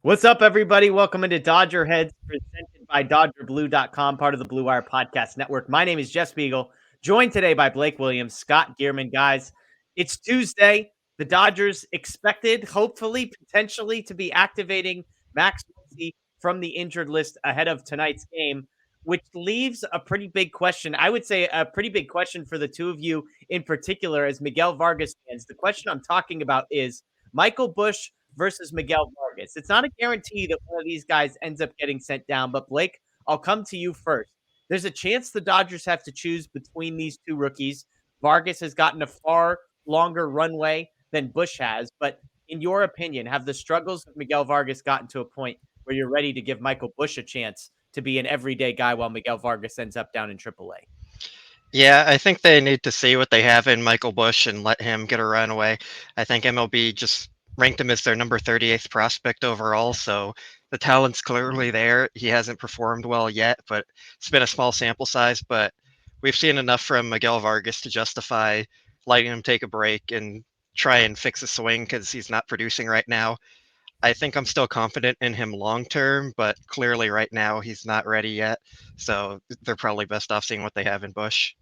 What's up, everybody? Welcome into DodgerHeads, presented by DodgerBlue.com, part of the Blue Wire Podcast Network. My name is Jeff Spiegel, joined today by Blake Williams, Scott Geirman. Guys, it's Tuesday. The Dodgers expected, hopefully, potentially, to be activating Max Muncy from the injured list ahead of tonight's game, which leaves a pretty big question. I would say a pretty big question for the two of you in particular as Miguel Vargas fans. The question I'm talking about is Michael Busch versus Miguel Vargas. It's not a guarantee that one of these guys ends up getting sent down, but Blake, I'll come to you first. There's a chance the Dodgers have to choose between these two rookies. Vargas has gotten a far longer runway than Busch has, but in your opinion, have the struggles of Miguel Vargas gotten to a point where you're ready to give Michael Busch a chance to be an everyday guy while Miguel Vargas ends up down in AAA? Yeah, I think they need to see what they have in Michael Busch and let him get a runaway. I think MLB just ranked him as their number 38th prospect overall, so the talent's clearly there. He hasn't performed well yet, but it's been a small sample size, but we've seen enough from Miguel Vargas to justify letting him take a break and try and fix a swing because he's not producing right now. I think I'm still confident in him long term, but clearly right now he's not ready yet. So they're probably best off seeing what they have in Busch.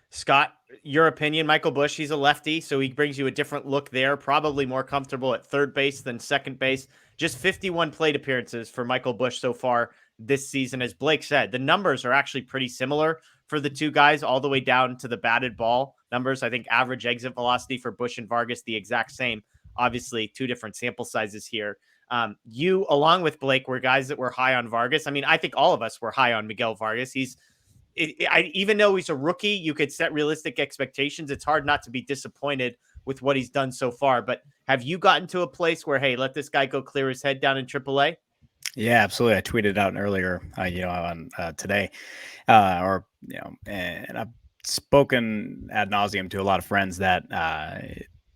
Scott, your opinion, Michael Busch, he's a lefty, so he brings you a different look there, probably more comfortable at third base than second base. Just 51 plate appearances for Michael Busch so far this season. As Blake said, the numbers are actually pretty similar for the two guys, all the way down to the batted ball numbers. I think average exit velocity for Busch and Vargas, the exact same. Obviously, two different sample sizes here. You, along with Blake, were guys that were high on Vargas. I mean, I think all of us were high on Miguel Vargas. Even though he's a rookie, you could set realistic expectations. It's hard not to be disappointed with what he's done so far. But have you gotten to a place where, hey, let this guy go clear his head down in AAA? Yeah, absolutely. I tweeted out earlier, on today, and I've spoken ad nauseum to a lot of friends that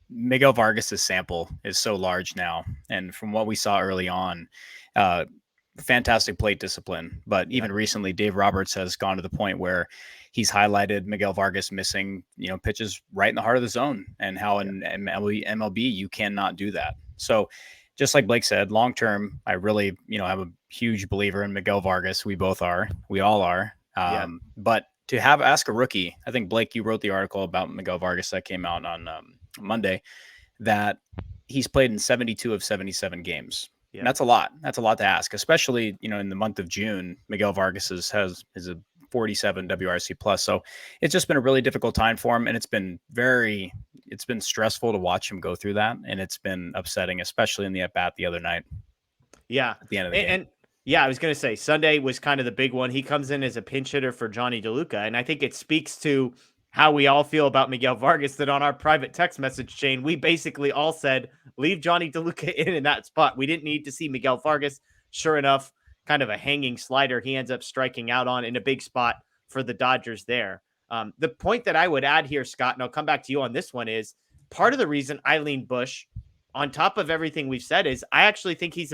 Miguel Vargas's sample is so large now, and from what we saw early on, uh, fantastic plate discipline. But even recently, Dave Roberts has gone to the point where he's highlighted Miguel Vargas missing, pitches right in the heart of the zone, and how in MLB you cannot do that. So just like Blake said, long term, I really, I'm a huge believer in Miguel Vargas. We both are. We all are. But to ask a rookie, I think, Blake, you wrote the article about Miguel Vargas that came out on Monday, that he's played in 72 of 77 games. Yeah. And that's a lot. That's a lot to ask, especially, in the month of June. Miguel Vargas is a 47 WRC plus. So it's just been a really difficult time for him. And it's been stressful to watch him go through that. And it's been upsetting, especially in the at bat the other night. Yeah. At the end of the game. And yeah, I was going to say Sunday was kind of the big one. He comes in as a pinch hitter for Johnny DeLuca. And I think it speaks to how we all feel about Miguel Vargas, that on our private text message chain, we basically all said, leave Johnny DeLuca in that spot. We didn't need to see Miguel Vargas. Sure enough, kind of a hanging slider he ends up striking out on in a big spot for the Dodgers there. The point that I would add here, Scott, and I'll come back to you on this one, is part of the reason I lean Busch, on top of everything we've said, is I actually think he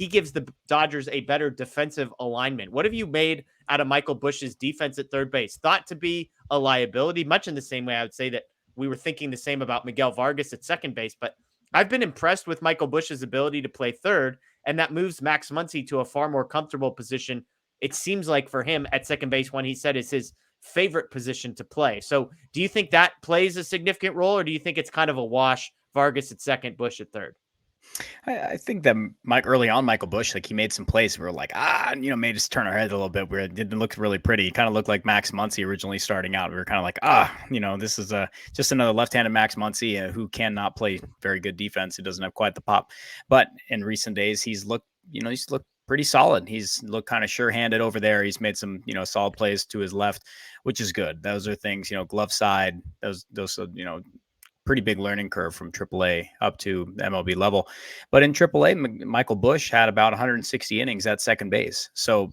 gives the Dodgers a better defensive alignment. What have you made out of Michael Busch's defense at third base? Thought to be a liability, much in the same way I would say that we were thinking the same about Miguel Vargas at second base, but I've been impressed with Michael Busch's ability to play third, and that moves Max Muncy to a far more comfortable position, it seems like, for him at second base, when he said is his favorite position to play. So do you think that plays a significant role, or do you think it's kind of a wash, Vargas at second, Busch at third? I think that early on, Michael Busch, like, he made some plays. We were like, made us turn our head a little bit where it didn't look really pretty. He kind of looked like Max Muncy originally starting out. We were kind of like, this is just another left-handed Max Muncy who cannot play very good defense. He doesn't have quite the pop. But in recent days, he's looked pretty solid. He's looked kind of sure-handed over there. He's made some, solid plays to his left, which is good. Those are things, glove side, those pretty big learning curve from AAA up to MLB level. But in AAA, Michael Busch had about 160 innings at second base. So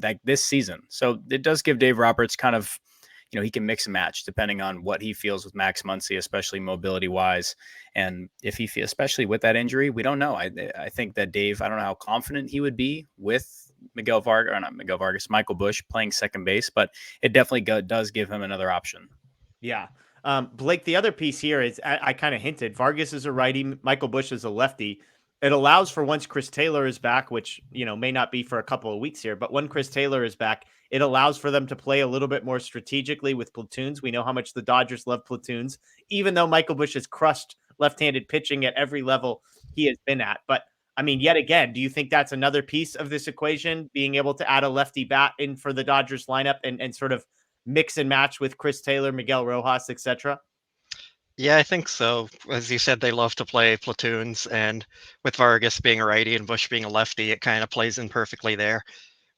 like this season. So it does give Dave Roberts kind of, he can mix and match depending on what he feels with Max Muncy, especially mobility wise. And if he feels, especially with that injury, we don't know. I think that Dave, I don't know how confident he would be with Michael Busch playing second base, but it definitely does give him another option. Yeah. Blake, the other piece here is I kind of hinted Vargas is a righty, Michael Busch is a lefty. it allows for once Chris Taylor is back, which, may not be for a couple of weeks here, but when Chris Taylor is back, it allows for them to play a little bit more strategically with platoons. We know how much the Dodgers love platoons, even though Michael Busch has crushed left-handed pitching at every level he has been at. But I mean, yet again, do you think that's another piece of this equation, being able to add a lefty bat in for the Dodgers lineup and sort of mix and match with Chris Taylor, Miguel Rojas, etc.? Yeah, I think so. As you said, they love to play platoons, and with Vargas being a righty and Bush being a lefty, it kind of plays in perfectly there,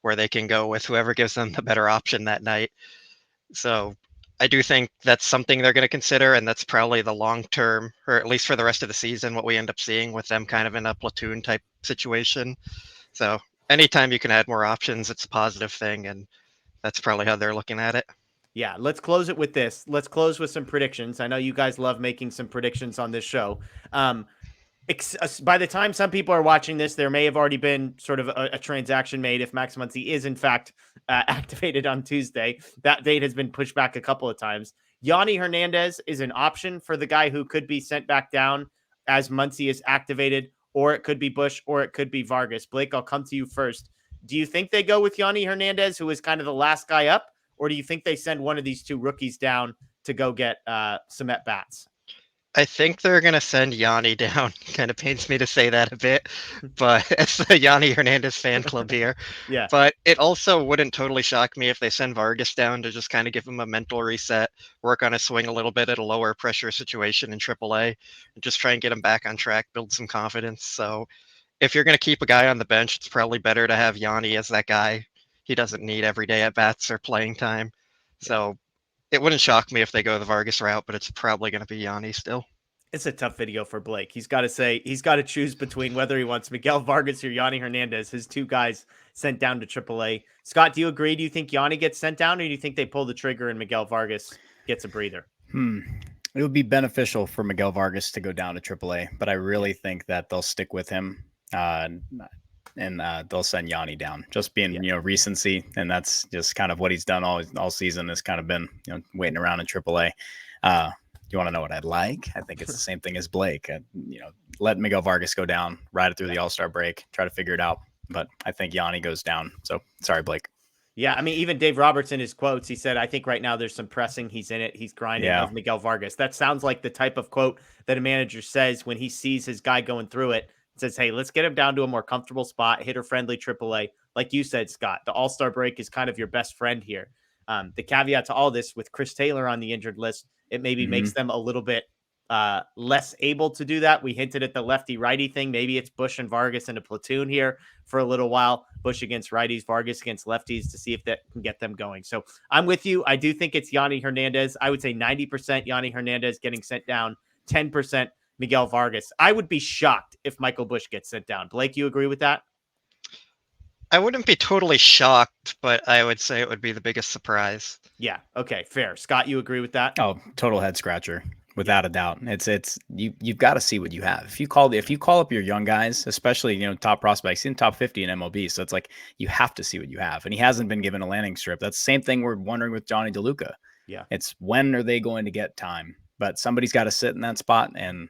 where they can go with whoever gives them the better option that night. So I do think that's something they're going to consider, and that's probably the long term, or at least for the rest of the season, what we end up seeing with them kind of in a platoon type situation. So anytime you can add more options, it's a positive thing, and that's probably how they're looking at it. Yeah, let's close it with this. Let's close with some predictions. I know you guys love making some predictions on this show. By the time some people are watching this, there may have already been sort of a transaction made if Max Muncy is in fact activated on Tuesday. That date has been pushed back a couple of times. Yanni Hernandez is an option for the guy who could be sent back down as Muncy is activated, or it could be Busch, or it could be Vargas. Blake, I'll come to you first. Do you think they go with Yanni Hernandez, who is kind of the last guy up? Or do you think they send one of these two rookies down to go get some at bats? I think they're going to send Yanni down. Kind of pains me to say that a bit, but it's the Yanni Hernandez fan club here. Yeah. But it also wouldn't totally shock me if they send Vargas down to just kind of give him a mental reset, work on his swing a little bit at a lower pressure situation in AAA, and just try and get him back on track, build some confidence. So if you're going to keep a guy on the bench, it's probably better to have Yanni as that guy. He doesn't need every day at bats or playing time. So it wouldn't shock me if they go the Vargas route, but it's probably going to be Yanni still. It's a tough video for Blake. He's got to choose between whether he wants Miguel Vargas or Yanni Hernandez, his two guys sent down to AAA. Scott, do you agree? Do you think Yanni gets sent down, or do you think they pull the trigger and Miguel Vargas gets a breather? It would be beneficial for Miguel Vargas to go down to AAA, but I really think that they'll stick with him. And they'll send Yanni down, just being, recency. And that's just kind of what he's done all season, has kind of been, waiting around in AAA. You want to know what I'd like? I think it's the same thing as Blake. Let Miguel Vargas go down, ride it through the All-Star break, try to figure it out. But I think Yanni goes down. So sorry, Blake. Yeah, I mean, even Dave Roberts in his quotes, he said, I think right now there's some pressing. He's in it. He's grinding of Miguel Vargas. That sounds like the type of quote that a manager says when he sees his guy going through it. Says, hey, let's get him down to a more comfortable spot, hitter-friendly AAA. Like you said, Scott, the All-Star break is kind of your best friend here. The caveat to all this, with Chris Taylor on the injured list, it maybe makes them a little bit less able to do that. We hinted at the lefty-righty thing. Maybe it's Busch and Vargas in a platoon here for a little while. Busch against righties, Vargas against lefties, to see if that can get them going. So I'm with you. I do think it's Yanni Hernandez. I would say 90% Yanni Hernandez getting sent down, 10% Miguel Vargas. I would be shocked if Michael Busch gets sent down. Blake, you agree with that? I wouldn't be totally shocked, but I would say it would be the biggest surprise. Yeah. Okay. Fair. Scott, you agree with that? Oh, total head scratcher, without a doubt. It's you've got to see what you have. If you call up your young guys, especially top prospects, in top 50 in MLB, so it's like you have to see what you have. And he hasn't been given a landing strip. That's the same thing we're wondering with Johnny DeLuca. Yeah. It's when are they going to get time? But somebody's got to sit in that spot, and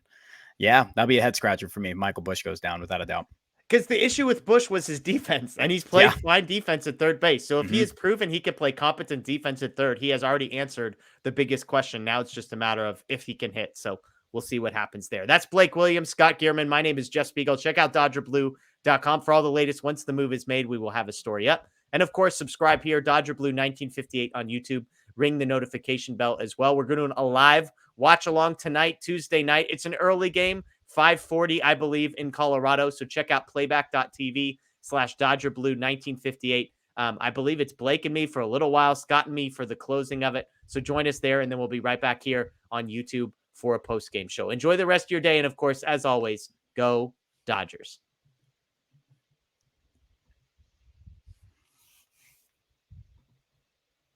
yeah, that'll be a head scratcher for me. Michael Busch goes down without a doubt. Because the issue with Busch was his defense, and he's played fine defense at third base. So if he has proven he can play competent defense at third, he has already answered the biggest question. Now it's just a matter of if he can hit. So we'll see what happens there. That's Blake Williams, Scott Geirman. My name is Jeff Spiegel. Check out DodgerBlue.com for all the latest. Once the move is made, we will have a story up. And of course, subscribe here, Dodger Blue 1958 on YouTube. Ring the notification bell as well. We're doing a live watch along tonight, Tuesday night. It's an early game, 5:40, I believe, in Colorado. So check out playback.tv/Dodger Blue 1958. I believe it's Blake and me for a little while, Scott and me for the closing of it. So join us there, and then we'll be right back here on YouTube for a post-game show. Enjoy the rest of your day. And of course, as always, go Dodgers.